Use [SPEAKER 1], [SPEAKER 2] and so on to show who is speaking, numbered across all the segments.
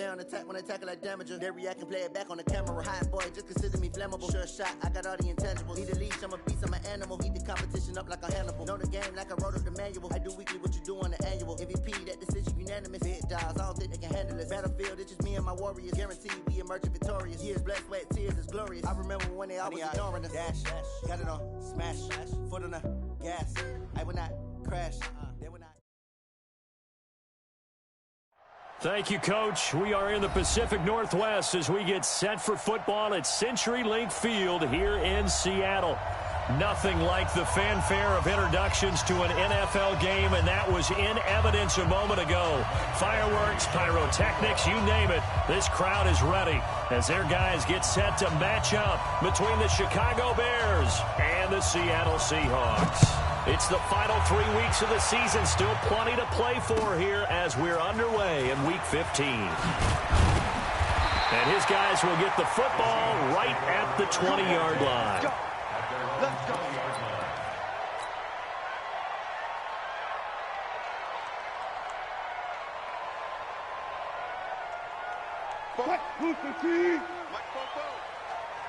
[SPEAKER 1] on attack when I tackle like damager. They react and play it back on the camera. Hot boy, just consider me flammable. Sure shot, I got all the intangibles. Need a leash, I'm a beast, I'm an animal. Heat the competition up like a Hannibal. Know the game like I wrote up the manual. I do weekly what you do on the annual. MVP, that decision unanimous. Big dials, I don't think they can handle it. Battlefield, it's just me and my warriors. Guaranteed we emerging victorious. Years, blood, sweat, tears is glorious. I remember when they always ignoring us. Dash, got it on, smash, foot on the gas. I will not crash. They will not.
[SPEAKER 2] Thank you, Coach. We are in the Pacific Northwest as we get set for football at CenturyLink Field here in Seattle. Nothing like the fanfare of introductions to an NFL game, and that was in evidence a moment ago. Fireworks, pyrotechnics, you name it. This crowd is ready as their guys get set to match up between the Chicago Bears and the Seattle Seahawks. It's the final 3 weeks of the season. Still plenty to play for here as we're underway in Week 15. And his guys will get the football right at the 20-yard line.
[SPEAKER 3] Let's go. Who's the team?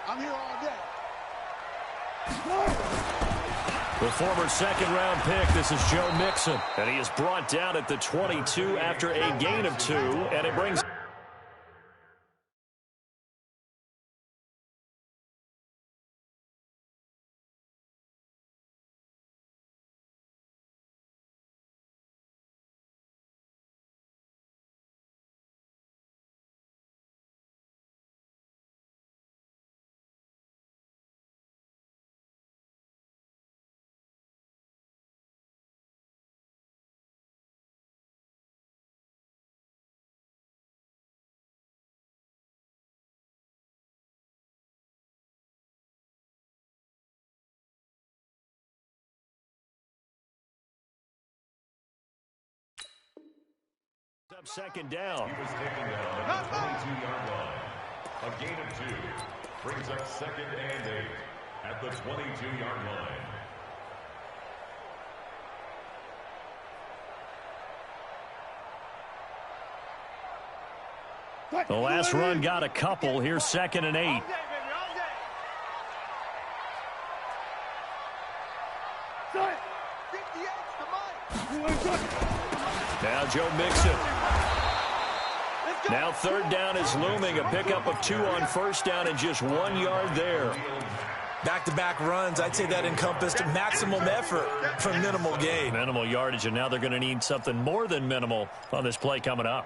[SPEAKER 3] I'm here all day.
[SPEAKER 2] The former second-round pick, this is Joe Mixon. And he is brought down at the 22 after a gain of 2. And it brings... Up second down.
[SPEAKER 4] He was taken down at the 22-yard line. A gain of 2 brings up 2nd and 8 at the 22-yard line.
[SPEAKER 2] The last run got a couple. Here's 2nd and 8. Now Joe Mixon. Now 3rd down is looming. A pickup of 2 on 1st down and just 1 yard there.
[SPEAKER 5] Back-to-back runs, I'd say that encompassed maximum effort for minimal gain.
[SPEAKER 2] Minimal yardage, and now they're going to need something more than minimal on this play coming up.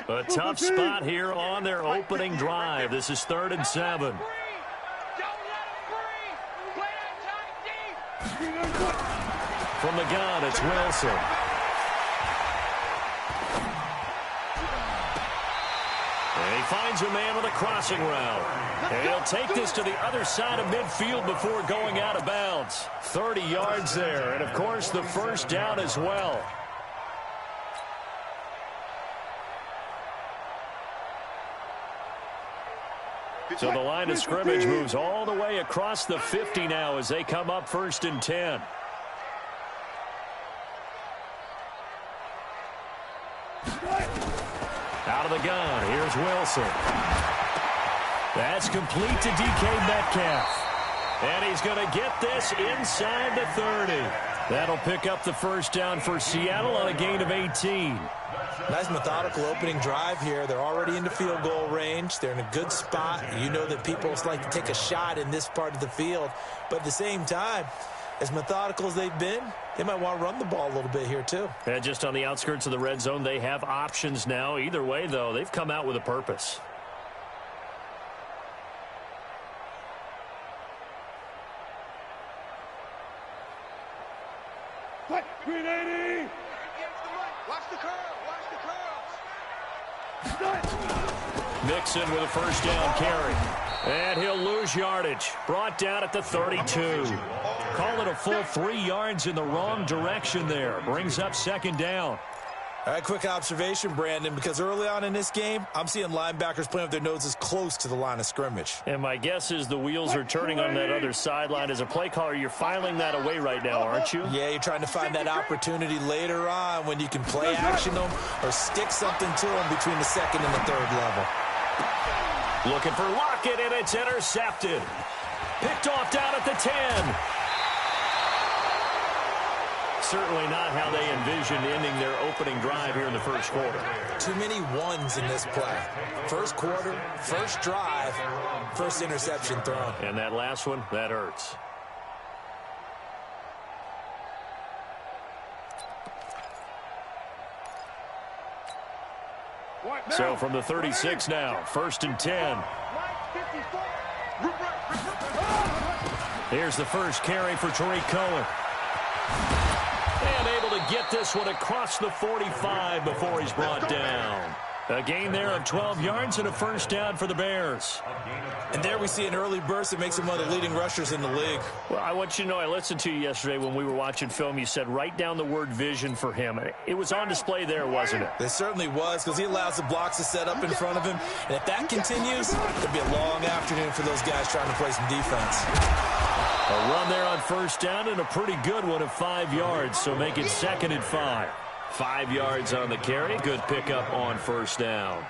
[SPEAKER 2] A tough spot here on their opening drive. This is 3rd and 7. From the gun, it's Wilson. And he finds a man on the crossing route. And he'll take this to the other side of midfield before going out of bounds. 30 yards there, and of course the 1st down as well. So the line of scrimmage moves all the way across the 50 now as they come up 1st and 10. Out of the gun, here's Wilson. That's complete to DK Metcalf. And he's going to get this inside the 30. That'll pick up the 1st down for Seattle on a gain of 18.
[SPEAKER 5] Nice methodical opening drive here. They're already into field goal range. They're in a good spot. You know that people like to take a shot in this part of the field. But at the same time, as methodical as they've been, they might want to run the ball a little bit here too.
[SPEAKER 2] And just on the outskirts of the red zone, they have options now. Either way, though, they've come out with a purpose.
[SPEAKER 3] Green 80! Watch the curl!
[SPEAKER 2] Mixon with a 1st down carry. And he'll lose yardage. Brought down at the 32. Call it a full 3 yards in the wrong direction there. Brings up 2nd down.
[SPEAKER 5] All right, quick observation, Brandon, because early on in this game, I'm seeing linebackers playing with their noses close to the line of scrimmage.
[SPEAKER 2] And my guess is the wheels are turning on that other sideline. As a play caller, you're filing that away right now, aren't you?
[SPEAKER 5] Yeah, you're trying to find that opportunity later on when you can play action them or stick something to them between the second and the third level.
[SPEAKER 2] Looking for Lockett, and it's intercepted. Picked off down at the 10. Certainly not how they envisioned ending their opening drive here in the first quarter.
[SPEAKER 5] Too many ones in this play. First quarter, first drive, first interception thrown.
[SPEAKER 2] And that last one, that hurts. So from the 36 now, 1st and 10. Here's the first carry for Tariq Cohen. And able to get this one across the 45 before he's brought down. A gain there of 12 yards and a first down for the Bears.
[SPEAKER 5] And there we see an early burst that makes him one of the leading rushers in the league.
[SPEAKER 2] Well, I want you to know, I listened to you yesterday when we were watching film. You said write down the word vision for him. It was on display there, wasn't it?
[SPEAKER 5] It certainly was, because he allows the blocks to set up in front of him. And if that continues, it'll be a long afternoon for those guys trying to play some defense.
[SPEAKER 2] A run there on first down and a pretty good one of 5 yards, so make it 2nd and 5. 5 yards on the carry. Good pickup on first down.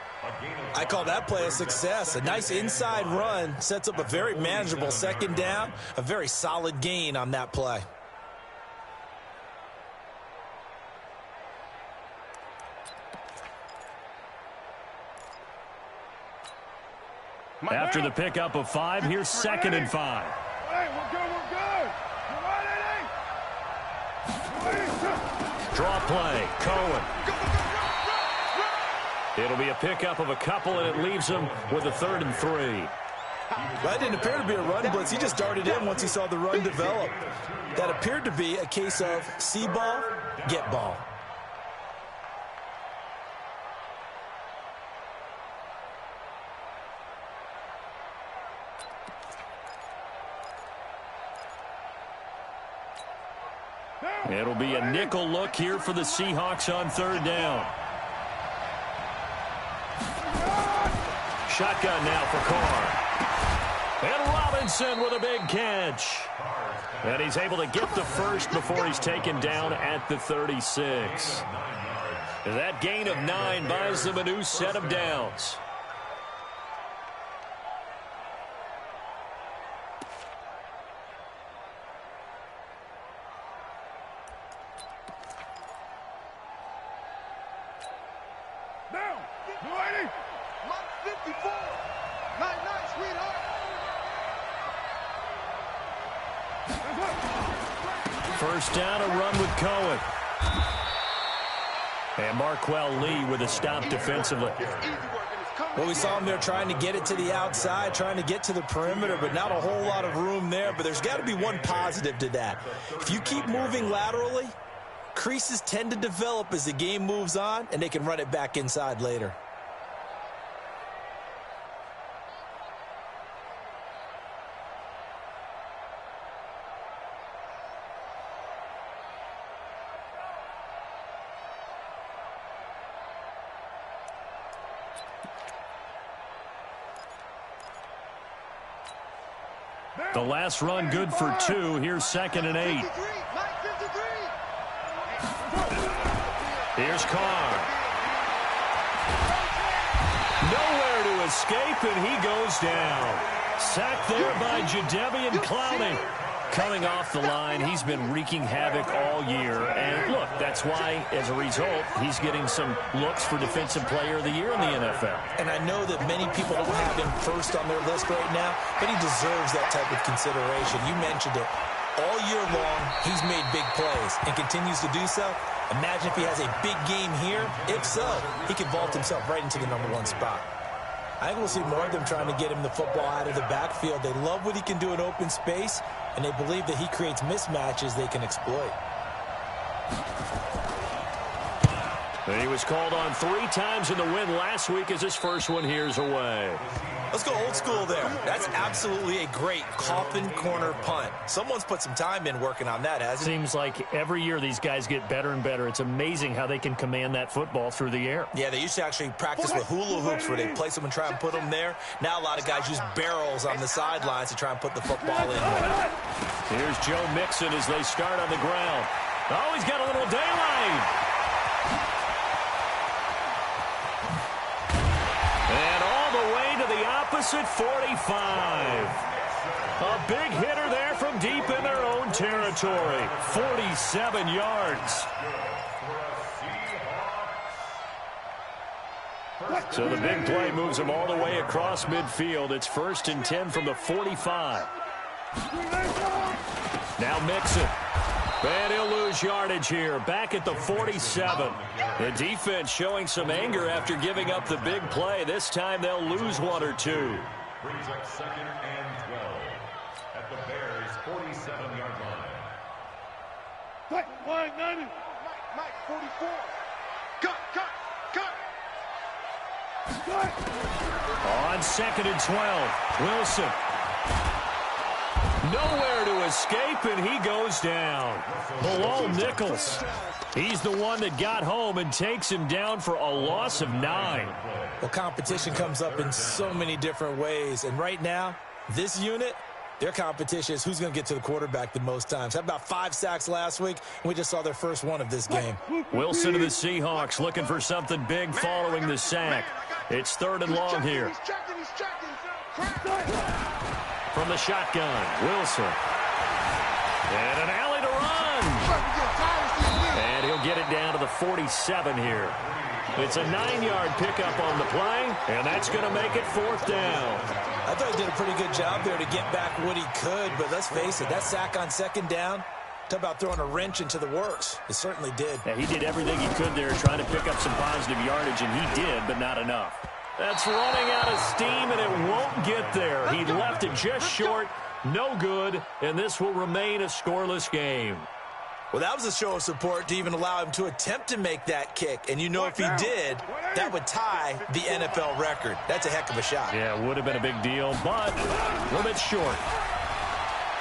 [SPEAKER 5] I call that play a success. A nice inside run sets up a very manageable second down. A very solid gain on that play.
[SPEAKER 2] After the pickup of 5, here's 2nd and 5.
[SPEAKER 3] Hey, we're good, we're good. You're right,
[SPEAKER 2] Draw play, Cohen. It'll be a pickup of a couple, and it leaves him with a 3rd and 3.
[SPEAKER 5] That didn't appear to be a run blitz. He just darted in once he saw the run develop. That appeared to be a case of see ball, get ball.
[SPEAKER 2] It'll be a nickel look here for the Seahawks on 3rd down. Shotgun now for Carr. And Robinson with a big catch. And he's able to get the first before he's taken down at the 36. That gain of 9 buys them a new set of downs. First down, a run with Cohen. And Marquell Lee with a stop defensively.
[SPEAKER 5] Well, we saw him there trying to get it to the outside, trying to get to the perimeter, but not a whole lot of room there. But there's got to be one positive to that. If you keep moving laterally, creases tend to develop as the game moves on, and they can run it back inside later.
[SPEAKER 2] The last run good for 2. Here's 2nd and 8. Here's Carr. Nowhere to escape, and he goes down. Sacked there by Jadeveon Clowney. Coming off the line, he's been wreaking havoc all year. And look, that's why, as a result, he's getting some looks for Defensive Player of the Year in the NFL.
[SPEAKER 5] And I know that many people don't have him first on their list right now, but he deserves that type of consideration. You mentioned it. All year long, he's made big plays and continues to do so. Imagine if he has a big game here. If so, he could vault himself right into the #1 spot. I think we'll see more of them trying to get him the football out of the backfield. They love what he can do in open space, and they believe that he creates mismatches they can exploit.
[SPEAKER 2] He was called on 3 times in the win last week as his first one here's away.
[SPEAKER 5] Let's go old school there. That's absolutely a great coffin corner punt. Someone's put some time in working on that, hasn't it?
[SPEAKER 2] Seems like every year these guys get better and better. It's amazing how they can command that football through the air.
[SPEAKER 5] Yeah, they used to actually practice with hula hoops where they place them and try and put them there. Now a lot of guys use barrels on the sidelines to try and put the football in.
[SPEAKER 2] Here's Joe Mixon as they start on the ground. Oh, he's got a little daylight. And all the way to the opposite 45. A big hitter there from deep in their own territory. 47 yards. So the big play moves them all the way across midfield. It's 1st and 10 from the 45. Now Mixon. And he'll lose yardage here. Back at the 47. The defense showing some anger after giving up the big play. This time they'll lose 1 or 2.
[SPEAKER 4] Brings up 2nd and 12 at the Bears' 47-yard line.
[SPEAKER 3] Mike, 90. Mike, 44. Cut.
[SPEAKER 2] On 2nd and 12. Wilson. Nowhere to escape, and he goes down. Below Nichols. He's the one that got home and takes him down for a loss of 9.
[SPEAKER 5] Well, competition comes up in so many different ways. And right now, this unit, their competition is who's going to get to the quarterback the most times. Had about 5 sacks last week, and we just saw their first one of this game.
[SPEAKER 2] Wilson to the Seahawks looking for something big following the sack. It's 3rd and long here.
[SPEAKER 3] He's checking.
[SPEAKER 2] From the shotgun, Wilson. And an alley to run. And he'll get it down to the 47 here. It's a 9-yard pickup on the play, and that's going to make it 4th down.
[SPEAKER 5] I thought he did a pretty good job there to get back what he could, but let's face it, that sack on 2nd down, talk about throwing a wrench into the works. It certainly did.
[SPEAKER 2] Yeah, he did everything he could there trying to pick up some positive yardage, and he did, but not enough. That's running out of steam, and it won't get there. He left it just short, no good, and this will remain a scoreless game.
[SPEAKER 5] Well, that was a show of support to even allow him to attempt to make that kick. And you know if he did, that would tie the NFL record. That's a heck of a shot.
[SPEAKER 2] Yeah, it would have been a big deal, but a little bit short.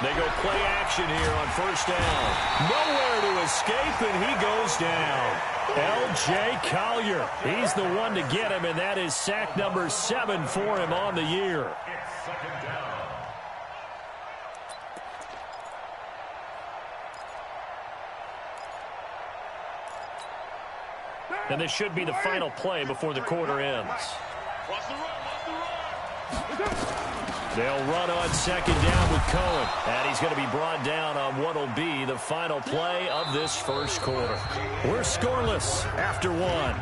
[SPEAKER 2] They go play action here on 1st down. Nowhere to escape, and he goes down. L.J. Collier, he's the one to get him, and that is sack number 7 for him on the year.
[SPEAKER 4] It's 2nd down.
[SPEAKER 2] And this should be the final play before the quarter ends.
[SPEAKER 3] Watch the run.
[SPEAKER 2] They'll run on 2nd down with Cohen. And he's going to be brought down on what will be the final play of this first quarter. We're scoreless after 1.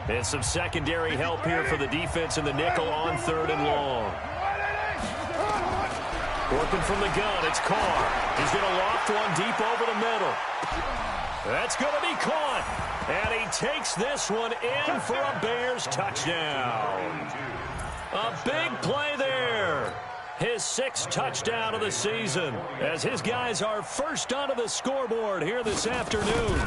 [SPEAKER 2] And some secondary help here for the defense in the nickel on 3rd and long. Working from the gun, it's Carr. He's going to loft one deep over the middle. That's going to be caught. And he takes this one in for a Bears touchdown. A big play there. His 6th touchdown of the season as his guys are first onto the scoreboard here this afternoon.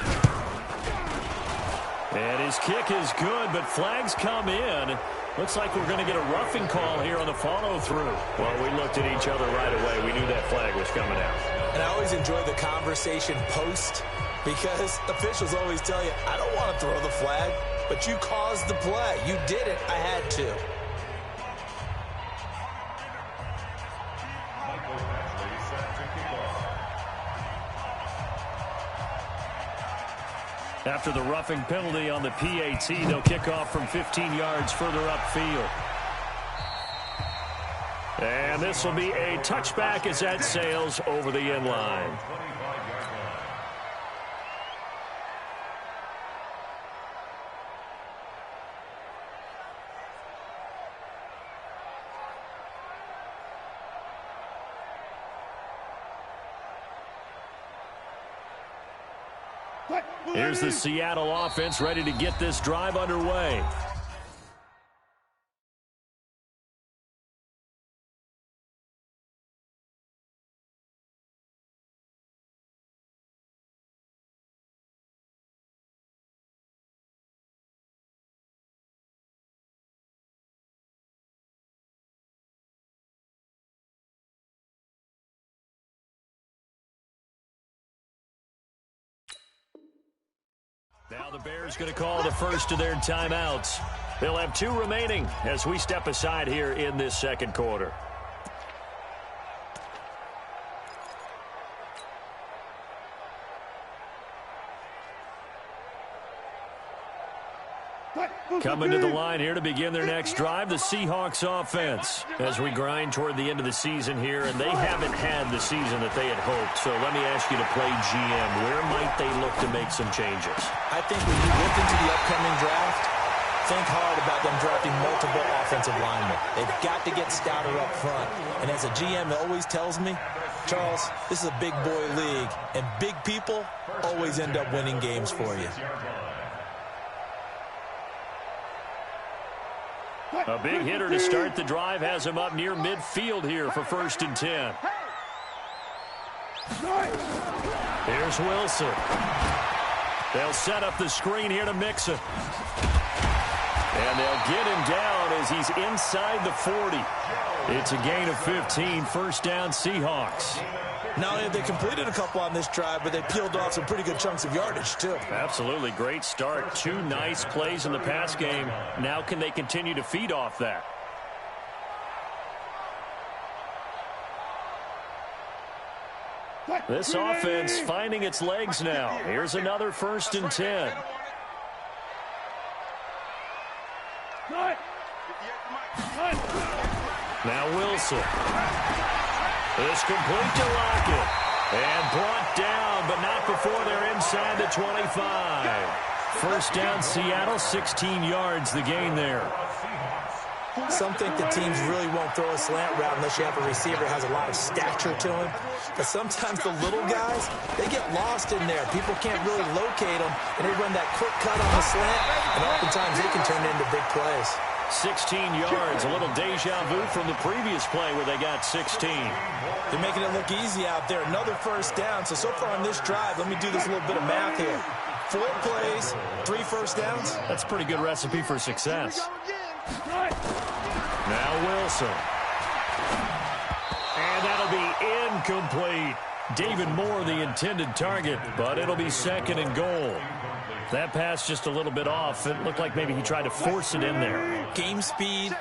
[SPEAKER 2] And his kick is good, but flags come in. Looks like we're going to get a roughing call here on the follow-through. Well, we looked at each other right away. We knew that flag was coming out.
[SPEAKER 5] And I always enjoy the conversation post because officials always tell you, I don't want to throw the flag, but you caused the play. You did it. I had to.
[SPEAKER 2] After the roughing penalty on the PAT, they'll kick off from 15 yards further upfield. And this will be a touchback as that sails over the end line. Here's the Seattle offense ready to get this drive underway. Now the Bears going to call the first of their timeouts. They'll have 2 remaining as we step aside here in this second quarter. Coming to the line here to begin their next drive, the Seahawks offense. As we grind toward the end of the season here, and they haven't had the season that they had hoped. So let me ask you to play GM. Where might they look to make some changes?
[SPEAKER 5] I think when you look into the upcoming draft, think hard about them drafting multiple offensive linemen. They've got to get stouter up front. And as a GM always tells me, Charles, this is a big boy league, and big people always end up winning games for you.
[SPEAKER 2] A big hitter to start the drive has him up near midfield here for 1st and 10. Here's Wilson. They'll set up the screen here to Mixon. And they'll get him down as he's inside the 40. It's a gain of 15, 1st down Seahawks.
[SPEAKER 5] Not only have they completed a couple on this drive, but they peeled off some pretty good chunks of yardage, too.
[SPEAKER 2] Absolutely. Great start. 2 nice plays in the pass game. Now can they continue to feed off that? This offense finding its legs now. Here's another 1st and 10. Now Wilson. This complete to Lockett. And brought down, but not before they're inside the 25. 1st down Seattle, 16 yards the gain there.
[SPEAKER 5] Some think the teams really won't throw a slant route unless you have a receiver who has a lot of stature to him. But sometimes the little guys, they get lost in there. People can't really locate them, and they run that quick cut on the slant, and oftentimes they can turn into big plays.
[SPEAKER 2] 16 yards, a little deja vu from the previous play where they got 16.
[SPEAKER 5] They're making it look easy out there. Another 1st down. So far on this drive, let me do this little bit of math here. 4 plays, 3 1st downs.
[SPEAKER 2] That's a pretty good recipe for success. Now Wilson. And that'll be incomplete. David Moore, the intended target, but it'll be 2nd and goal. That pass just a little bit off. It looked like maybe he tried to force it in there.
[SPEAKER 5] Game speed,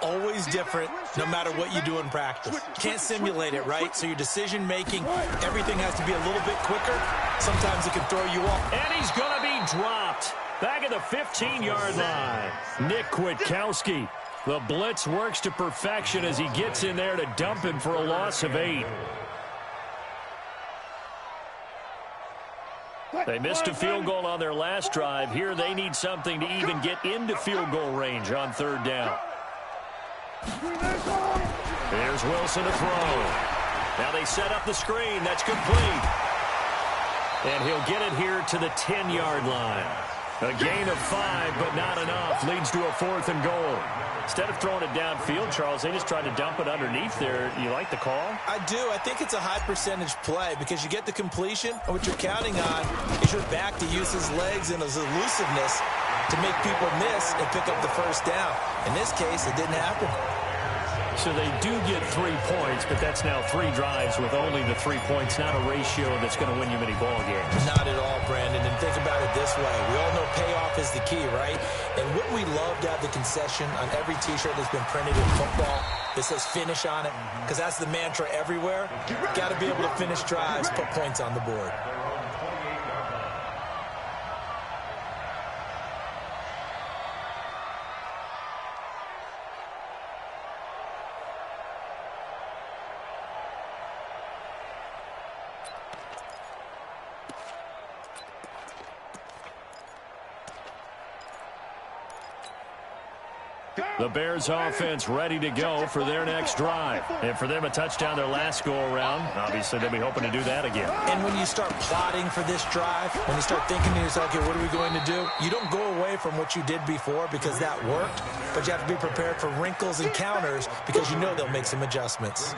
[SPEAKER 5] always different, no matter what you do in practice. Can't simulate it, right? So your decision-making, everything has to be a little bit quicker. Sometimes it can throw you off.
[SPEAKER 2] And he's going to be dropped. Back at the 15-yard line. Nick Kwiatkowski. The blitz works to perfection as he gets in there to dump him for a loss of 8. They missed a field goal on their last drive. Here they need something to even get into field goal range on 3rd down. Here's Wilson to throw. Now they set up the screen. That's complete. And he'll get it here to the 10-yard line. A gain of 5, but not enough. Leads to a 4th and goal. Instead of throwing it downfield, Charles, they just tried to dump it underneath there. You like the call?
[SPEAKER 5] I do. I think it's a high-percentage play because you get the completion, and what you're counting on is your back to use his legs and his elusiveness to make people miss and pick up the 1st down. In this case, it didn't happen.
[SPEAKER 2] So they do get 3 points, but that's now 3 drives with only the 3 points, not a ratio that's going to win you many ball games.
[SPEAKER 5] Not at all, Brandon. And think about it this way. We all know payoff is the key, right? And what we love to have the concession on every T-shirt that's been printed in football that says finish on it, because that's the mantra everywhere. Got to be able to finish drives, put points on the board.
[SPEAKER 2] The Bears offense ready to go for their next drive. And for them, a touchdown their last go-around. Obviously, they'll be hoping to do that again.
[SPEAKER 5] And when you start plotting for this drive, when you start thinking to yourself, okay, what are we going to do? You don't go away from what you did before because that worked, but you have to be prepared for wrinkles and counters because you know they'll make some adjustments.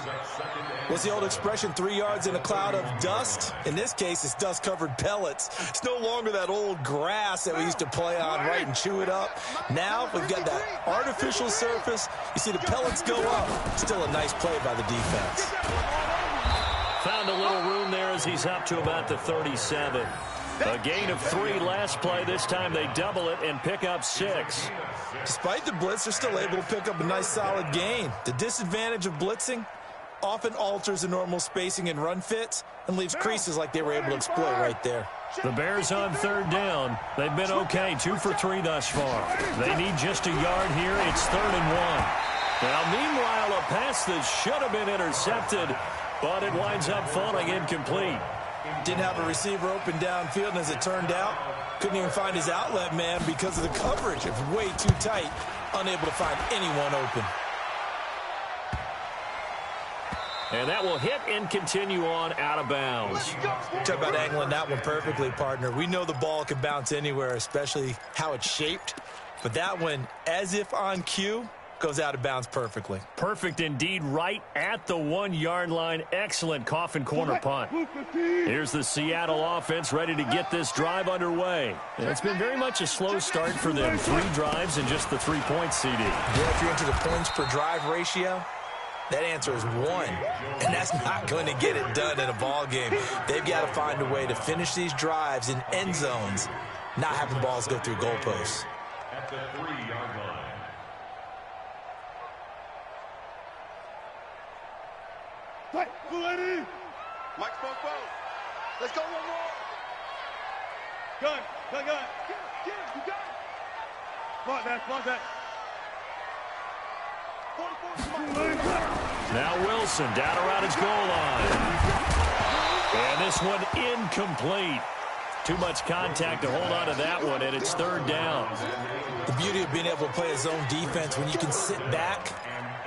[SPEAKER 5] What's the old expression, 3 yards in a cloud of dust? In this case, it's dust-covered pellets. It's no longer that old grass that we used to play on, right, and chew it up. Now we've got that artificial surface. You see the pellets go up. Still a nice play by the defense.
[SPEAKER 2] Found a little room there as he's up to about the 37. A gain of 3 last play. This time they double it and pick up 6.
[SPEAKER 5] Despite the blitz, they're still able to pick up a nice solid gain. The disadvantage of blitzing often alters the normal spacing and run fits and leaves creases like they were able to exploit right there.
[SPEAKER 2] The Bears on 3rd down. They've been okay, 2 for 3 thus far. They need just a yard here. It's 3rd and 1. Now, meanwhile, a pass that should have been intercepted, but it winds up falling incomplete.
[SPEAKER 5] Didn't have a receiver open downfield, and as it turned out, couldn't even find his outlet man because of the coverage. It was way too tight, unable to find anyone open.
[SPEAKER 2] And that will hit and continue on out of bounds.
[SPEAKER 5] Talk about angling that one perfectly, partner. We know the ball can bounce anywhere, especially how it's shaped. But that one, as if on cue, goes out of bounds perfectly.
[SPEAKER 2] Perfect indeed, right at the 1-yard line. Excellent coffin corner punt. Here's the Seattle offense ready to get this drive underway. It's been very much a slow start for them. 3 drives and just the 3 points, CD.
[SPEAKER 5] Yeah, if you're into the points per drive ratio, that answer is 1, and that's not going to get it done in a ball game. They've got to find a way to finish these drives in end zones, not having balls go through goalposts.
[SPEAKER 4] At the 3-yard line.
[SPEAKER 3] Mike Spoke. Let's go one more. Gun. Get him, you got it. Come on, that.
[SPEAKER 2] Now Wilson down around his goal line. And this one incomplete. Too much contact to hold on to that one, and it's 3rd down.
[SPEAKER 5] The beauty of being able to play a zone defense when you can sit back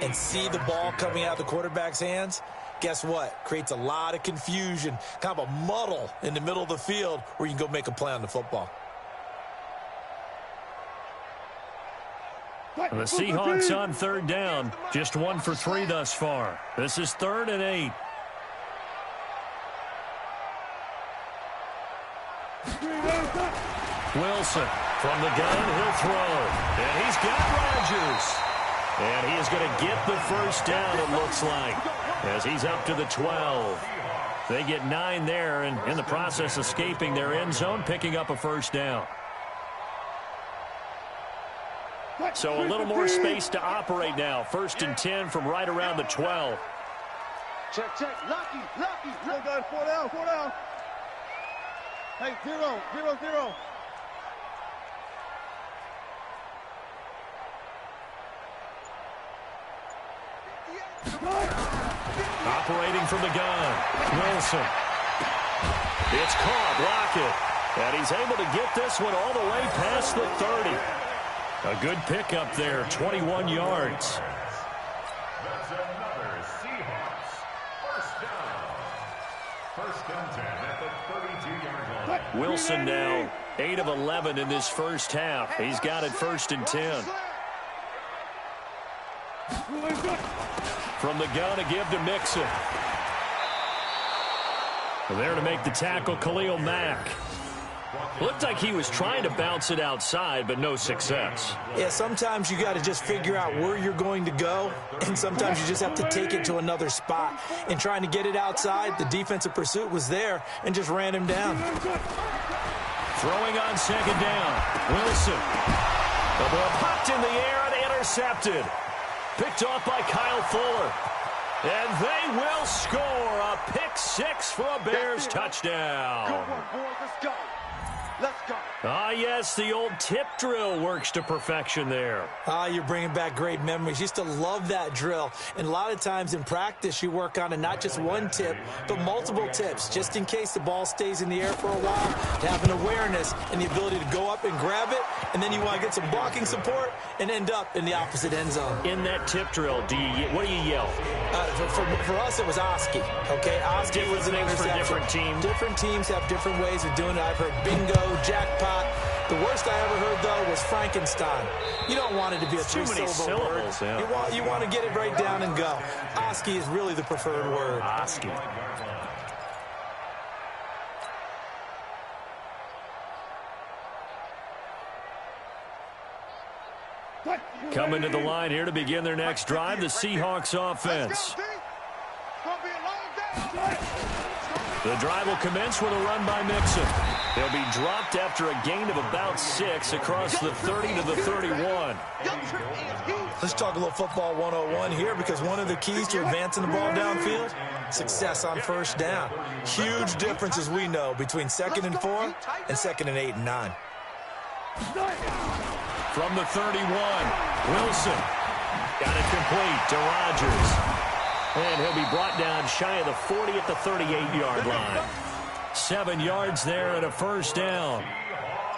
[SPEAKER 5] and see the ball coming out of the quarterback's hands, guess what? Creates a lot of confusion, kind of a muddle in the middle of the field where you can go make a play on the football.
[SPEAKER 2] The Seahawks on 3rd down. Just 1 for 3 thus far. This is 3rd and 8. Wilson from the gun. He'll throw. And he's got Rodgers. And he is going to get the first down, it looks like, as he's up to the 12. They get 9 there, and in the process escaping their end zone, picking up a first down. So a little more space to operate now. 1st and 10 from right around the 12.
[SPEAKER 3] Check. Lucky. 4 down. Hey, 0.
[SPEAKER 2] Operating from the gun. Wilson. It's caught. Lockett. And he's able to get this one all the way past the 30. A good pickup there, 21 yards.
[SPEAKER 4] That's another Seahawks first down. 1st and 10 at the 32-yard line.
[SPEAKER 2] Wilson now 8 of 11 in this first half. He's got it 1st and 10. From the gun, a give to Mixon. There to make the tackle, Khalil Mack. Looked like he was trying to bounce it outside, but no success.
[SPEAKER 5] Yeah, sometimes you got to just figure out where you're going to go, and sometimes you just have to take it to another spot. In trying to get it outside, the defensive pursuit was there and just ran him down.
[SPEAKER 2] Throwing on 2nd down. Wilson. The ball popped in the air and intercepted. Picked off by Kyle Fuller. And they will score a pick 6 for a Bears touchdown.
[SPEAKER 3] Good one, boys. Let's go.
[SPEAKER 2] Ah, yes, the old tip drill works to perfection there.
[SPEAKER 5] Ah, you're bringing back great memories. Used to love that drill. And a lot of times in practice, you work on it, not just one tip, but multiple tips, just in case the ball stays in the air for a while, to have an awareness and the ability to go up and grab it, and then you want to get some blocking support and end up in the opposite end zone.
[SPEAKER 2] In that tip drill, what do you yell?
[SPEAKER 5] For us, it was Oski. Okay, Oski was an interception.
[SPEAKER 2] For different teams.
[SPEAKER 5] Different teams have different ways of doing it. I've heard bingo, jackpot. The worst I ever heard, though, was Frankenstein. You don't want it to be a three-syllable word.
[SPEAKER 2] Yeah.
[SPEAKER 5] You want to get it right down and go. Oski is really the preferred word.
[SPEAKER 2] Oski. Coming to the line here to begin their next drive, the Seahawks offense. The drive will commence with a run by Mixon. They'll be dropped after a gain of about 6 across the 30 to the 31.
[SPEAKER 5] Let's talk a little football 101 here, because one of the keys to advancing the ball downfield, success on first down. Huge difference, as we know, between 2nd and 4 and 2nd and 8 and 9.
[SPEAKER 2] From the 31, Wilson got it complete to Rodgers. And he'll be brought down shy of the 40 at the 38-yard line. 7 yards there and a first down.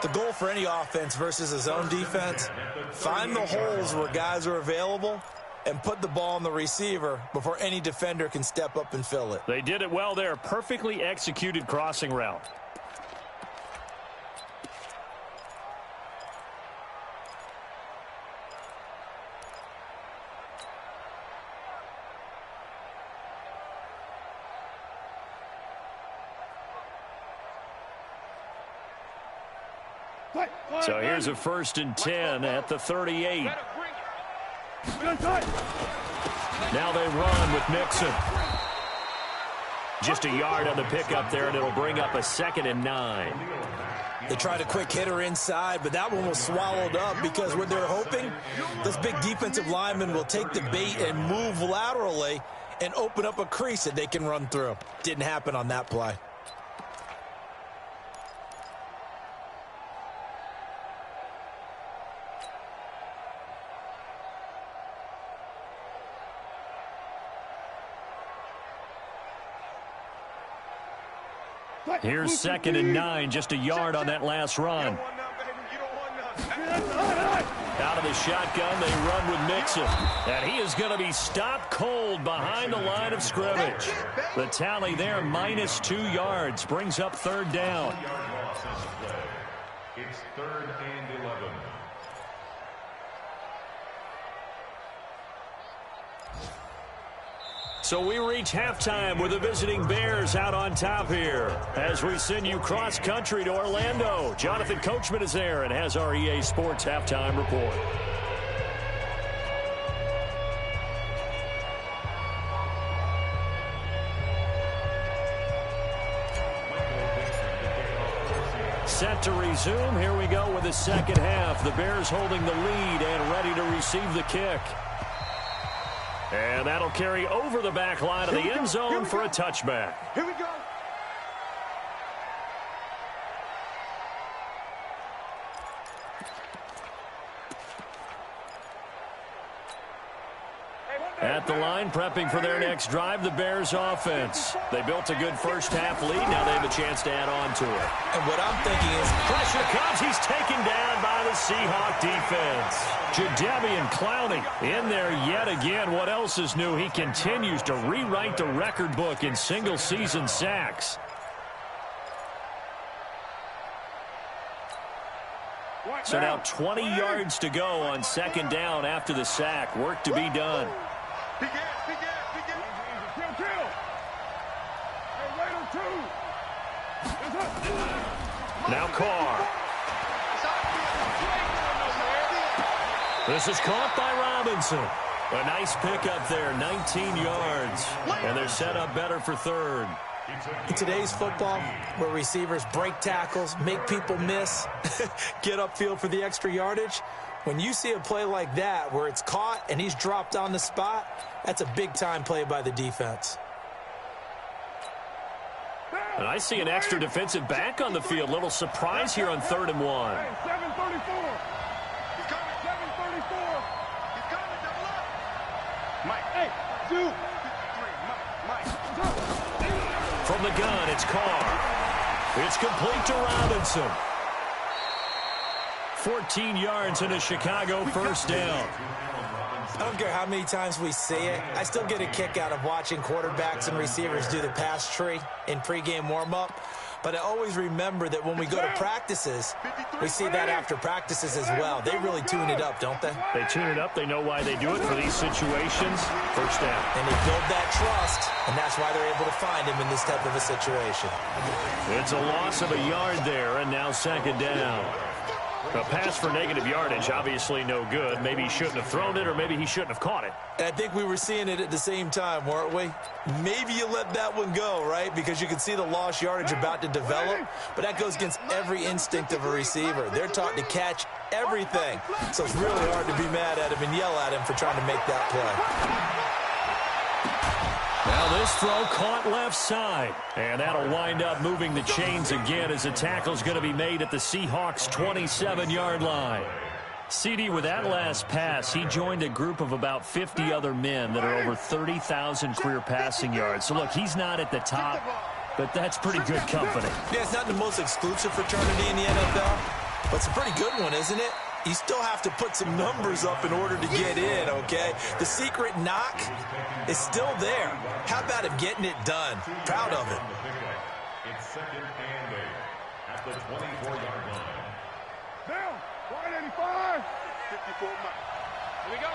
[SPEAKER 5] The goal for any offense versus a zone defense, find the holes where guys are available and put the ball on the receiver before any defender can step up and fill it.
[SPEAKER 2] They did it well there. Perfectly executed crossing route. So here's a 1st and 10 at the 38. Now they run with Mixon. Just a yard on the pickup there, and it'll bring up a 2nd and 9.
[SPEAKER 5] They tried a quick hitter inside, but that one was swallowed up, because what they're hoping, this big defensive lineman will take the bait and move laterally and open up a crease that they can run through. Didn't happen on that play.
[SPEAKER 2] Here's 2nd and 9, just a yard on that last run. Out of the shotgun, they run with Mixon. And he is going to be stopped cold behind the line of scrimmage. The tally there, -2 yards, brings up 3rd down.
[SPEAKER 4] It's 3rd and 11.
[SPEAKER 2] So we reach halftime with the visiting Bears out on top here. As we send you cross-country to Orlando, Jonathan Coachman is there and has our EA Sports halftime report. Set to resume. Here we go with the second half. The Bears holding the lead and ready to receive the kick. And that'll carry over the back line of the end zone for a touchback.
[SPEAKER 3] Here we go.
[SPEAKER 2] At the line, prepping for their next drive, the Bears offense. They built a good first half lead. Now they have a chance to add on to it.
[SPEAKER 5] And what I'm thinking is,
[SPEAKER 2] Pressure comes. He's taken down by the Seahawk defense. Jadeveon Clowney in there yet again. What else is new? He continues to rewrite the record book in single-season sacks. So now 20 yards to go on 2nd down after the sack. Work to be done. Now Carr. This is caught by Robinson. A nice pickup there, 19 yards. And they're set up better for 3rd.
[SPEAKER 5] in today's football, where receivers break tackles, make people miss, get upfield for the extra yardage, when you see a play like that where it's caught and he's dropped on the spot, that's a big-time play by the defense.
[SPEAKER 2] And I see an extra defensive back on the field. Little surprise here on 3rd and 1.
[SPEAKER 3] Hey, 734. He's coming. 734. He's coming. Double up. Mike. Hey, 2. 3. Mike.
[SPEAKER 2] From the gun, it's Carr. It's complete to Robinson. 14 yards and a Chicago first down.
[SPEAKER 5] I don't care how many times we see it. I still get a kick out of watching quarterbacks and receivers do the pass tree in pregame warm-up. But I always remember that when we go to practices, we see that after practices as well. They really tune it up, don't they?
[SPEAKER 2] They tune it up. They know why they do it for these situations. First down.
[SPEAKER 5] And they build that trust, and that's why they're able to find him in this type of a situation.
[SPEAKER 2] It's a loss of a yard there, and now 2nd down. A pass for negative yardage, obviously no good. Maybe he shouldn't have thrown it, or maybe he shouldn't have caught it.
[SPEAKER 5] And I think we were seeing it at the same time, weren't we? Maybe you let that one go, right? Because you can see the lost yardage about to develop, but that goes against every instinct of a receiver. They're taught to catch everything, so it's really hard to be mad at him and yell at him for trying to make that play.
[SPEAKER 2] Now this throw caught left side, and that'll wind up moving the chains again as the tackle's going to be made at the Seahawks' 27-yard line. CD, with that last pass, he joined a group of about 50 other men that are over 30,000 career passing yards. So, look, he's not at the top, but that's pretty good company.
[SPEAKER 5] Yeah, it's not the most exclusive fraternity in the NFL, but it's a pretty good one, isn't it? You still have to put some numbers up in order to get in, okay? The secret knock is still there. How about him getting it done? Proud of it.
[SPEAKER 4] It's 2nd and 8 at the 24-yard line.
[SPEAKER 3] Down. 185. 54 miles. Here we go.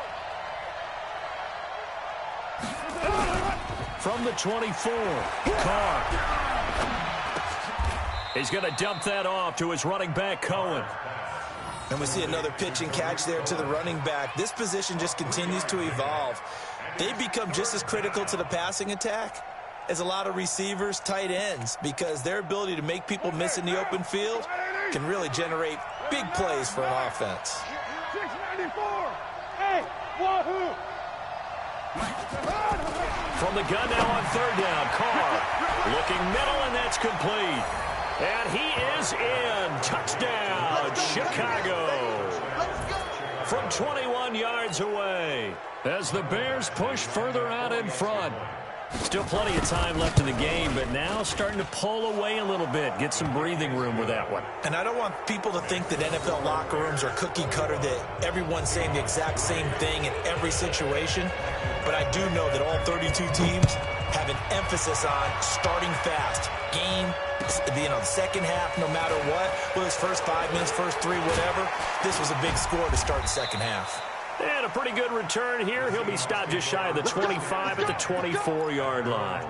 [SPEAKER 2] From the 24, Carr. He's going to dump that off to his running back, Cohen.
[SPEAKER 5] And we see another pitch and catch there to the running back. This position just continues to evolve. They become just as critical to the passing attack as a lot of receivers, tight ends, because their ability to make people miss in the open field can really generate big plays for an offense.
[SPEAKER 3] 694. Hey, wahoo!
[SPEAKER 2] From the gun now on 3rd down, Carr looking middle, and that's complete. And he is in. Touchdown, Chicago. From 21 yards away as the Bears push further out in front. Still plenty of time left in the game, but now starting to pull away a little bit. Get some breathing room with that one.
[SPEAKER 5] And I don't want people to think that NFL locker rooms are cookie cutter, that everyone's saying the exact same thing in every situation. But I do know that all 32 teams have an emphasis on starting fast. Game, the second half, no matter what, whether it's first 5 minutes, first 3, whatever, this was a big score to start the second half.
[SPEAKER 2] And a pretty good return here. He'll be stopped just shy of the 25 at the 24-yard line.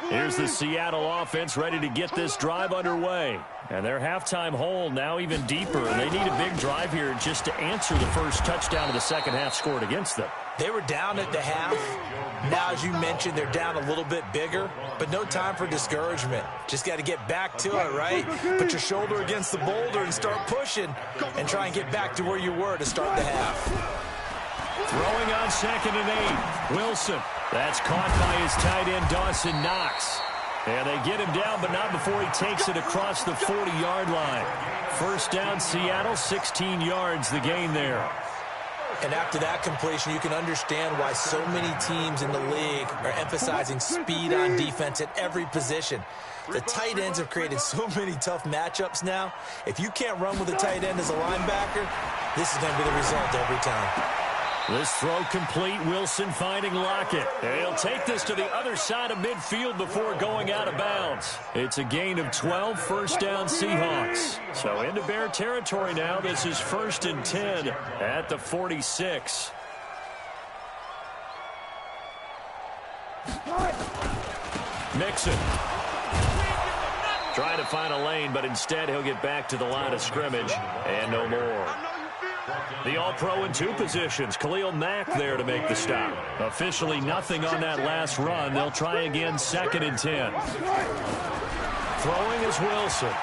[SPEAKER 2] Here's the Seattle offense ready to get this drive underway. And their halftime hole now even deeper, and they need a big drive here just to answer the first touchdown of the second half scored against them.
[SPEAKER 5] They were down at the half. Now, as you mentioned, they're down a little bit bigger, but no time for discouragement. Just got to get back to it, right? Put your shoulder against the boulder and start pushing and try and get back to where you were to start the half.
[SPEAKER 2] Throwing on 2nd and 8, Wilson. That's caught by his tight end, Dawson Knox. And they get him down, but not before he takes it across the 40-yard line. First down, Seattle, 16 yards the gain there.
[SPEAKER 5] And after that completion, you can understand why so many teams in the league are emphasizing speed on defense at every position. The tight ends have created so many tough matchups now. If you can't run with a tight end as a linebacker, this is going to be the result every time.
[SPEAKER 2] This throw complete. Wilson finding Lockett. And he'll take this to the other side of midfield before going out of bounds. It's a gain of 12, first down Seahawks. So into Bear territory now. This is 1st and 10 at the 46. Mixon. Trying to find a lane, but instead he'll get back to the line of scrimmage and no more. The All-Pro in 2 positions. Khalil Mack there to make the stop. Officially nothing on that last run. They'll try again 2nd and 10. Throwing is Wilson.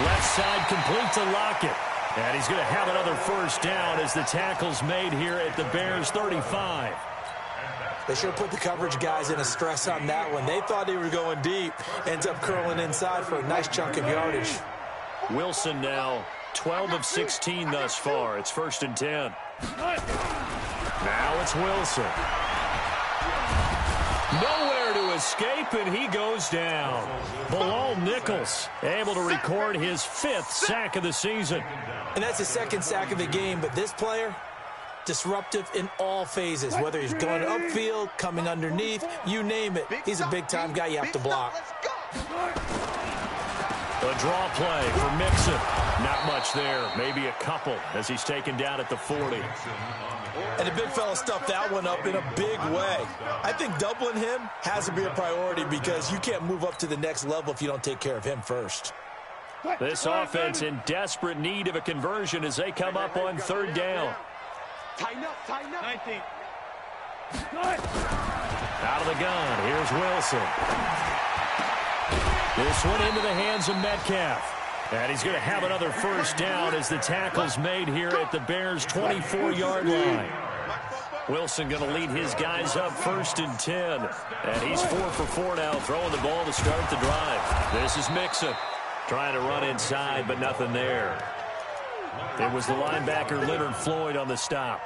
[SPEAKER 2] Left side complete to Lockett. And he's going to have another first down as the tackle's made here at the Bears' 35.
[SPEAKER 5] They sure put the coverage guys in a stress on that one. They thought they were going deep. Ends up curling inside for a nice chunk of yardage.
[SPEAKER 2] Wilson now 12 of 16 thus far. It's 1st and 10. Now it's Wilson. Nowhere to escape, and he goes down. Bilal Nichols able to record his 5th sack of the season.
[SPEAKER 5] And that's his 2nd sack of the game, but this player, disruptive in all phases, whether he's going upfield, coming underneath, you name it. He's a big-time guy you have to block.
[SPEAKER 2] A draw play for Mixon. Not much there, maybe a couple as he's taken down at the 40.
[SPEAKER 5] And the big fella stuffed that one up in a big way. I think doubling him has to be a priority because you can't move up to the next level if you don't take care of him first.
[SPEAKER 2] This offense in desperate need of a conversion as they come up on 3rd down.
[SPEAKER 3] Tighten up, tighten up. 19.
[SPEAKER 2] Out of the gun, here's Wilson. This one into the hands of Metcalf. And he's going to have another 1st down as the tackle's made here at the Bears' 24-yard line. Wilson going to lead his guys up 1st and 10. And he's 4 for 4 now, throwing the ball to start the drive. This is Mixon trying to run inside, but nothing there. It was the linebacker Leonard Floyd on the stop.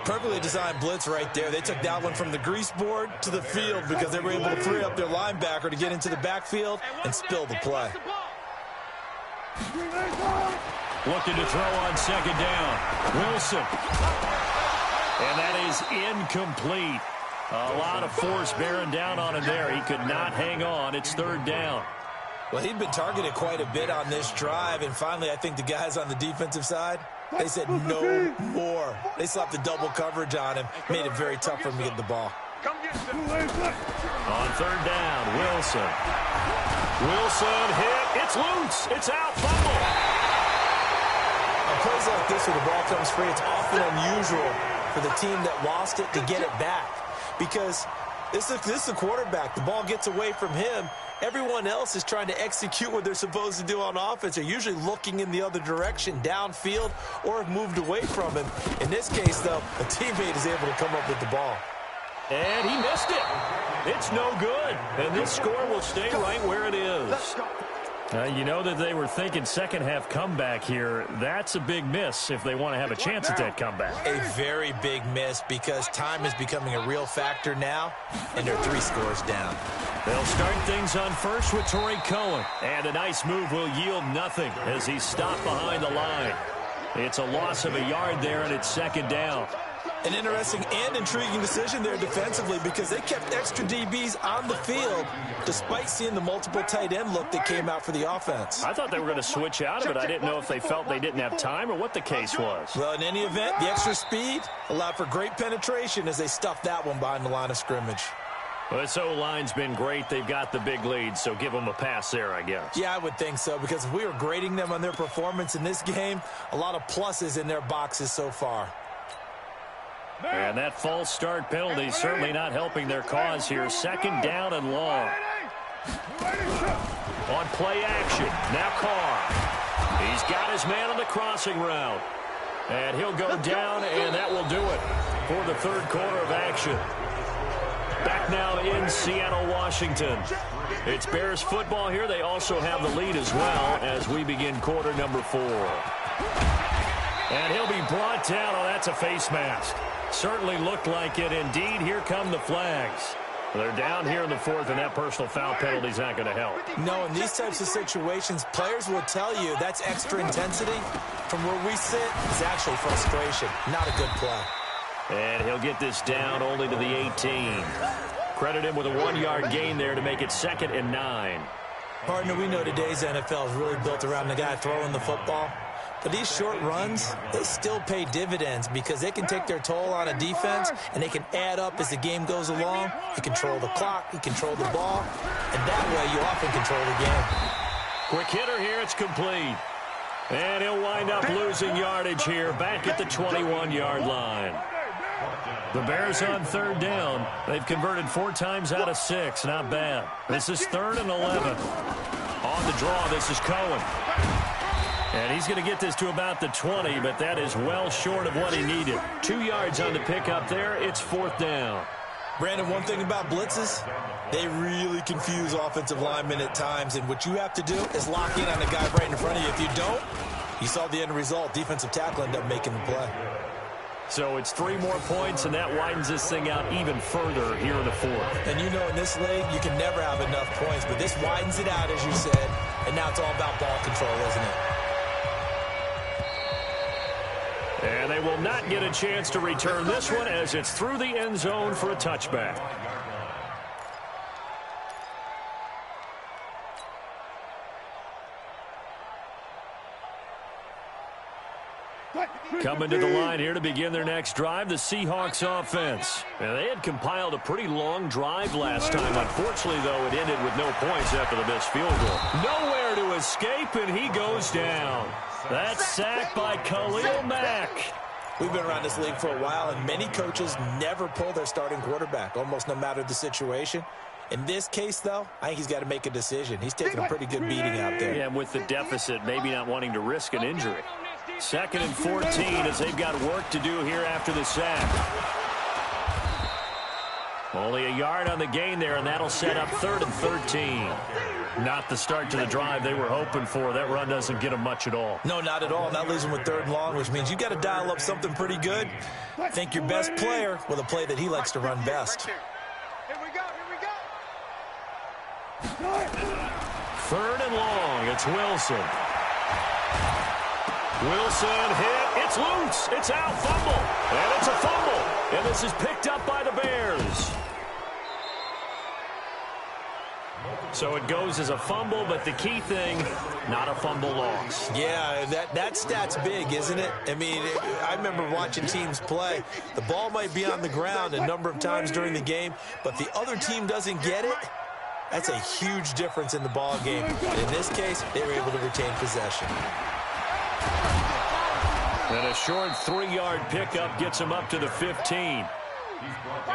[SPEAKER 5] Perfectly designed blitz right there. They took that one from the grease board to the field because they were able to free up their linebacker to get into the backfield and spill the play.
[SPEAKER 2] Looking to throw on 2nd down. Wilson. And that is incomplete. A lot of force bearing down on him there. He could not hang on. It's 3rd down.
[SPEAKER 5] Well, he'd been targeted quite a bit on this drive, and finally I think the guys on the defensive side, they said no more. They slapped the double coverage on him, made it very tough for him to get the ball.
[SPEAKER 2] On 3rd down, Wilson. Wilson hit. It's loose. It's out. Fumble.
[SPEAKER 5] On plays like this where the ball comes free, it's often unusual for the team that lost it to get it back because this is the quarterback. The ball gets away from him. Everyone else is trying to execute what they're supposed to do on offense. They're usually looking in the other direction, downfield, or have moved away from him. In this case, though, a teammate is able to come up with the ball.
[SPEAKER 2] And he missed it. It's no good. And this score will stay right where it is. You know that they were thinking 2nd half comeback here. That's a big miss if they want to have a chance at that comeback.
[SPEAKER 5] A very big miss because time is becoming a real factor now, and they're 3 scores down.
[SPEAKER 2] They'll start things on 1st with Torrey Cohen. And a nice move will yield nothing as he's stopped behind the line. It's a loss of a yard there, and it's 2nd down.
[SPEAKER 5] An interesting and intriguing decision there defensively because they kept extra DBs on the field despite seeing the multiple tight end look that came out for the offense.
[SPEAKER 2] I thought they were going to switch out of it. I didn't know if they felt they didn't have time or what the case was.
[SPEAKER 5] Well, in any event, the extra speed allowed for great penetration as they stuffed that one behind the line of scrimmage.
[SPEAKER 2] Well, this O-line's been great. They've got the big lead, so give them a pass there, I guess.
[SPEAKER 5] Yeah, I would think so because if we were grading them on their performance in this game, a lot of pluses in their boxes so far.
[SPEAKER 2] And that false start penalty certainly not helping their cause here. 2nd down and long. On play action, now Carr. He's got his man on the crossing route. And he'll go down, and that will do it for the 3rd quarter of action. Back now in Seattle, Washington. It's Bears football here. They also have the lead as well as we begin quarter number 4. And he'll be brought down. Oh, that's a face mask. Certainly looked like it. Indeed, here come the flags. They're down here in the 4th, and that personal foul penalty is not going to help.
[SPEAKER 5] No, in these types of situations, players will tell you that's extra intensity. From where we sit, it's actually frustration. Not a good play.
[SPEAKER 2] And he'll get this down only to the 18. Credit him with a 1-yard gain there to make it 2nd and 9.
[SPEAKER 5] Partner, we know today's NFL is really built around the guy throwing the football. But these short runs, they still pay dividends because they can take their toll on a defense and they can add up as the game goes along. You control the clock, you control the ball, and that way you often control the game.
[SPEAKER 2] Quick hitter here, it's complete. And he'll wind up losing yardage here back at the 21-yard line. The Bears on 3rd down. They've converted 4 times out of 6. Not bad. This is 3rd and 11. On the draw, this is Cohen. And he's going to get this to about the 20, but that is well short of what he needed. 2 yards on the pickup there. It's 4th down.
[SPEAKER 5] Brandon, one thing about blitzes, they really confuse offensive linemen at times, and what you have to do is lock in on the guy right in front of you. If you don't, you saw the end result. Defensive tackle ended up making the play.
[SPEAKER 2] So it's 3 more points, and that widens this thing out even further here in the 4th.
[SPEAKER 5] And you know in this league, you can never have enough points, but this widens it out, as you said, and now it's all about ball control, isn't it?
[SPEAKER 2] And they will not get a chance to return this one as it's through the end zone for a touchback. Coming to the line here to begin their next drive, the Seahawks offense. And they had compiled a pretty long drive last time. Unfortunately, though, it ended with no points after the missed field goal. Nowhere to escape, and he goes down. That's sacked by Khalil Mack.
[SPEAKER 5] We've been around this league for a while, and many coaches never pull their starting quarterback, almost no matter the situation. In this case, though, I think he's got to make a decision. He's taking a pretty good beating out there.
[SPEAKER 2] Yeah, with the deficit, maybe not wanting to risk an injury. 2nd and 14 as they've got work to do here after the sack. Only a yard on the gain there, and that'll set up 3rd and 13. Not the start to the drive they were hoping for. That run doesn't get them much at all.
[SPEAKER 5] No, not at all. And that leaves them with 3rd and long, which means you've got to dial up something pretty good. Think your best player with a play that he likes to run best.
[SPEAKER 3] Here we go.
[SPEAKER 2] 3rd and long. It's Wilson. Wilson hit. It's loose. It's out. Fumble. And it's a fumble. And this is picked up by the Bears. So it goes as a fumble, but the key thing, not a fumble loss.
[SPEAKER 5] Yeah, that stat's big, isn't it? I mean, I remember watching teams play. The ball might be on the ground a number of times during the game, but the other team doesn't get it. That's a huge difference in the ball game. And in this case, they were able to retain possession.
[SPEAKER 2] And a short 3-yard pickup gets him up to the 15.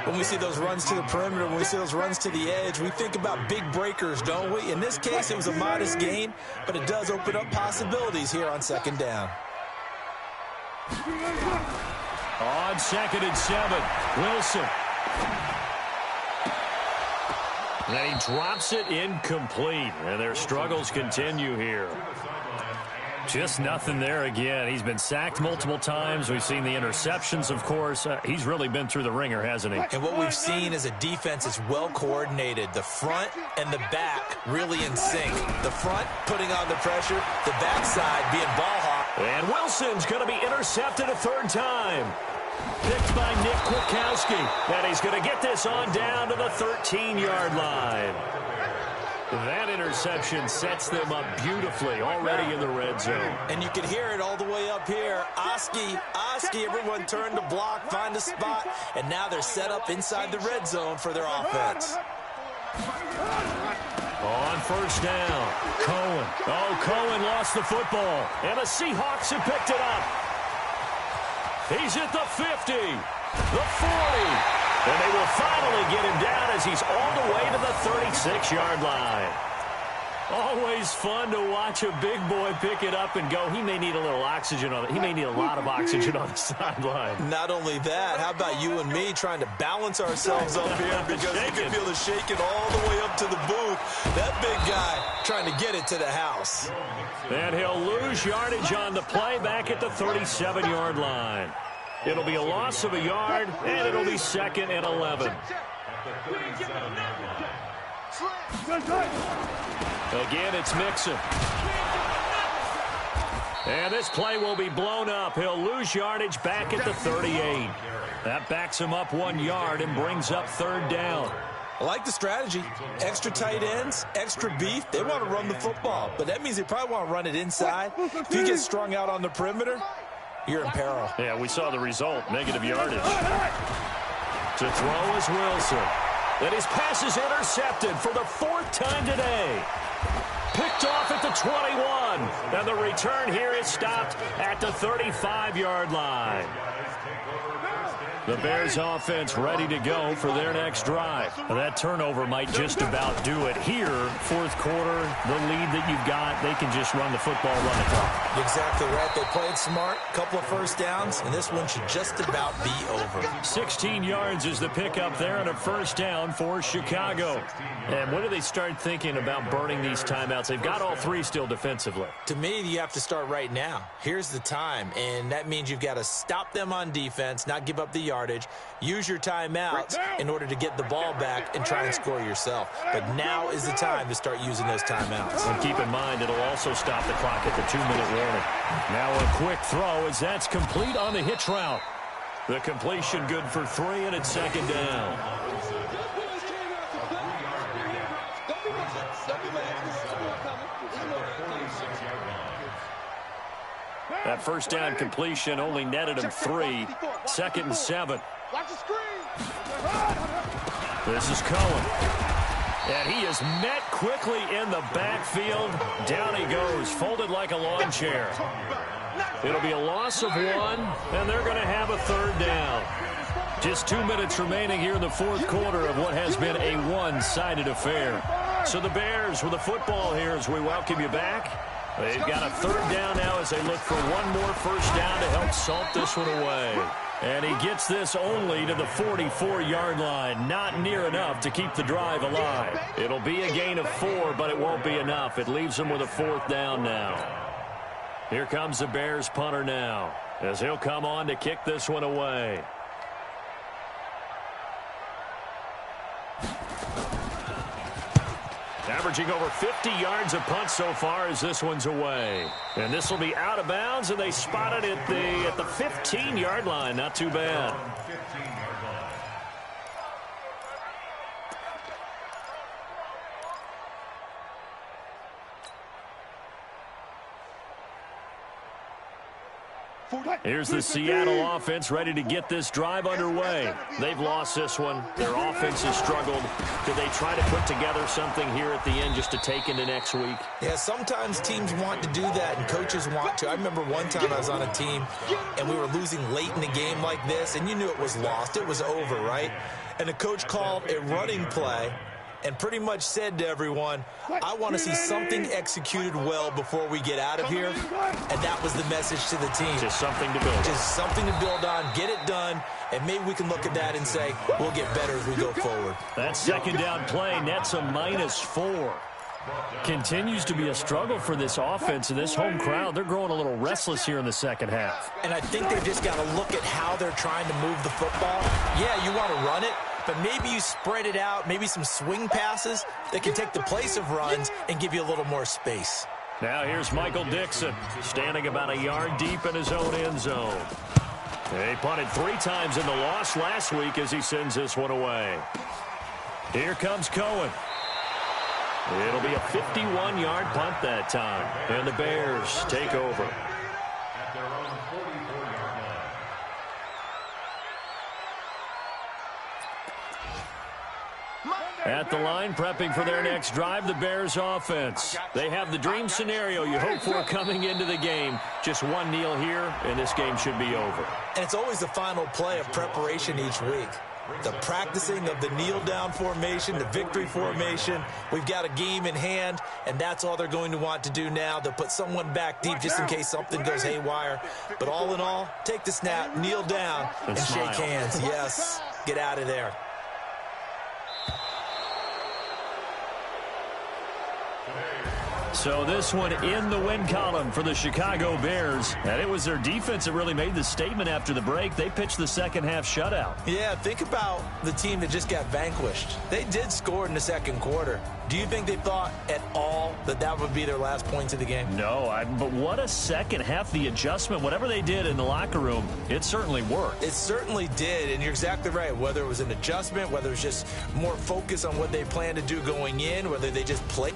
[SPEAKER 5] When we see those runs to the perimeter, when we see those runs to the edge, we think about big breakers, don't we? In this case, it was a modest gain, but it does open up possibilities here on 2nd down.
[SPEAKER 2] On 2nd and 7, Wilson. And then he drops it incomplete. And their struggles continue here. Just nothing there again. He's been sacked multiple times. We've seen the interceptions, of course. He's really been through the ringer, hasn't he?
[SPEAKER 5] And what we've seen is a defense that's well coordinated. The front and the back really in sync. The front putting on the pressure, the backside being ball hawk.
[SPEAKER 2] And Wilson's going to be intercepted a 3rd time. Picked by Nick Kwiatkowski. And he's going to get this on down to the 13-yard line. That interception sets them up beautifully already in the red zone.
[SPEAKER 5] And you can hear it all the way up here. Oski, everyone turned to block, find a spot, and now they're set up inside the red zone for their offense.
[SPEAKER 2] On 1st down, Cohen. Oh, Cohen lost the football, and the Seahawks have picked it up. He's at the 50, the 40. And they will finally get him down as he's all the way to the 36-yard line. Always fun to watch a big boy pick it up and go. He may need a little oxygen on it. He may need a lot of oxygen on the sideline.
[SPEAKER 5] Not only that, how about you and me trying to balance ourselves up here because you can feel the shaking all the way up to the booth. That big guy trying to get it to the house.
[SPEAKER 2] And he'll lose yardage on the play back at the 37-yard line. It'll be a loss of a yard, and it'll be 2nd and 11. Again, it's Mixon. And this play will be blown up. He'll lose yardage back at the 38. That backs him up 1 yard and brings up 3rd down.
[SPEAKER 5] I like the strategy. Extra tight ends, extra beef. They want to run the football, but that means they probably want to run it inside. If you get strung out on the perimeter, you're in peril.
[SPEAKER 2] Yeah, we saw the result, negative yardage. To throw is Wilson. And his pass is intercepted for the 4th time today. Picked off at the 21. And the return here is stopped at the 35-yard line. The Bears offense ready to go for their next drive. Well, that turnover might just about do it here. Fourth quarter, the lead that you've got, they can just run the football, run the clock.
[SPEAKER 5] Exactly right. They played smart, couple of first downs, and this one should just about be over.
[SPEAKER 2] 16 yards is the pickup there and a first down for Chicago. And when do they start thinking about burning these timeouts? They've got all three still defensively.
[SPEAKER 5] To me, you have to start right now. Here's the time, and that means you've got to stop them on defense, not give up the yardage, use your timeouts in order to get the ball back and try and score yourself. But now is the time to start using those timeouts.
[SPEAKER 2] And keep in mind, it'll also stop the clock at the 2-minute warning. Now a quick throw as that's complete on the hitch route. The completion good for 3, and it's second down. That first down completion only netted him 3. 2nd and 7. This is Cohen. And he is met quickly in the backfield. Down he goes, folded like a lawn chair. It'll be a loss of 1, and they're going to have a third down. Just 2 minutes remaining here in the fourth quarter of what has been a one-sided affair. So the Bears with the football here as we welcome you back. They've got a third down now as they look for one more first down to help salt this one away. And he gets this only to the 44-yard line. Not near enough to keep the drive alive. It'll be a gain of 4, but it won't be enough. It leaves them with a fourth down now. Here comes the Bears punter now as he'll come on to kick this one away. Averaging over 50 yards a punt so far as this one's away. And this will be out of bounds, and they spot it at the 15-yard line. Not too bad. Here's the Seattle offense ready to get this drive underway. They've lost this one. Their offense has struggled. Do they try to put together something here at the end just to take into next week?
[SPEAKER 5] Yeah, sometimes teams want to do that and coaches want to. I remember one time I was on a team and we were losing late in the game like this, and you knew it was lost. It was over, right? And the coach called a running play and pretty much said to everyone, I want to see something executed well before we get out of here. And that was the message to the team.
[SPEAKER 2] Just something to build on.
[SPEAKER 5] Just something to build on, get it done, and maybe we can look at that and say, we'll get better as we go forward.
[SPEAKER 2] That second down play nets a -4. Continues to be a struggle for this offense and this home crowd. They're growing a little restless here in the second half.
[SPEAKER 5] And I think they've just got to look at how they're trying to move the football. Yeah, you want to run it, but maybe you spread it out, maybe some swing passes that can take the place of runs and give you a little more space.
[SPEAKER 2] Now here's Michael Dixon, standing about a yard deep in his own end zone. He punted 3 times in the loss last week as he sends this one away. Here comes Cohen. It'll be a 51-yard punt that time, and the Bears take over.
[SPEAKER 4] At their own 44-yard line.
[SPEAKER 2] At the line, prepping for their next drive, the Bears offense. They have the dream scenario you hope for coming into the game. Just one kneel here, and this game should be over.
[SPEAKER 5] And it's always the final play of preparation each week. The practicing of the kneel-down formation, the victory formation. We've got a game in hand, and that's all they're going to want to do now. They'll put someone back deep just in case something goes haywire. But all in all, take the snap, kneel down, and shake hands. Yes, get out of there.
[SPEAKER 2] So this one in the win column for the Chicago Bears. And it was their defense that really made the statement after the break. They pitched the second half shutout.
[SPEAKER 5] Yeah, think about the team that just got vanquished. They did score in the second quarter. Do you think they thought at all that that would be their last points of the game?
[SPEAKER 2] No, but what a second half. The adjustment, whatever they did in the locker room, it certainly worked.
[SPEAKER 5] It certainly did, and you're exactly right. Whether it was an adjustment, whether it was just more focus on what they planned to do going in, whether they just played.